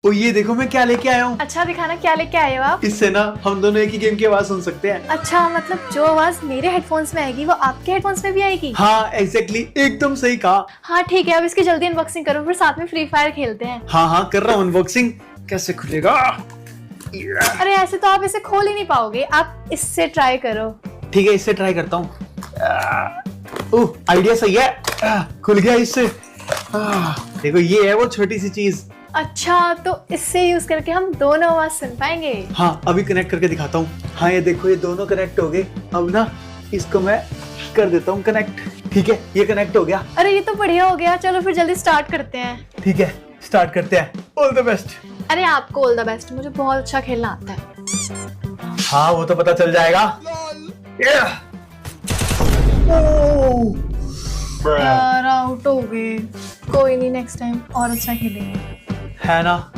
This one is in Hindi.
ओ ये देखो मैं क्या लेके आया हूँ। अच्छा दिखाना, क्या लेके आए हो आप? इससे ना हम दोनों एक ही गेम की आवाज सुन सकते हैं। अच्छा, मतलब जो आवाज मेरे हेडफोन्स में आएगी वो आपके हेडफोन्स में भी आएगी? हाँ एग्जैक्टली, एकदम सही कहा। हाँ ठीक है, अब इसकी जल्दी अनबॉक्सिंग करो, फिर साथ में फ्री फायर खेलते हैं। हाँ हाँ कर रहा हूँ अनबॉक्सिंग। कैसे खुलेगा? अरे ऐसे तो आप इसे खोल ही नहीं पाओगे, आप इससे ट्राई करो। ठीक है इससे ट्राई करता हूँ। ओह आइडिया सही है। खुल गया इससे। देखो ये है वो छोटी सी चीज। अच्छा, तो इससे यूज करके हम दोनों आवाज सुन पाएंगे। हाँ अभी कनेक्ट करके दिखाता हूँ। हाँ ये देखो ये दोनों कनेक्ट हो गए। अब ना इसको मैं कर देता हूँ कनेक्ट। ठीक है ये कनेक्ट हो गया। अरे ये तो बढ़िया हो गया, चलो फिर जल्दी स्टार्ट करते हैं। ठीक है स्टार्ट करते हैं। All the best. अरे आपको ऑल द बेस्ट, मुझे बहुत अच्छा खेलना आता है। हाँ वो तो पता चल जाएगा। यार आउट हो गए, कोई नहीं, नेक्स्ट टाइम और अच्छा खेलेंगे। है ना।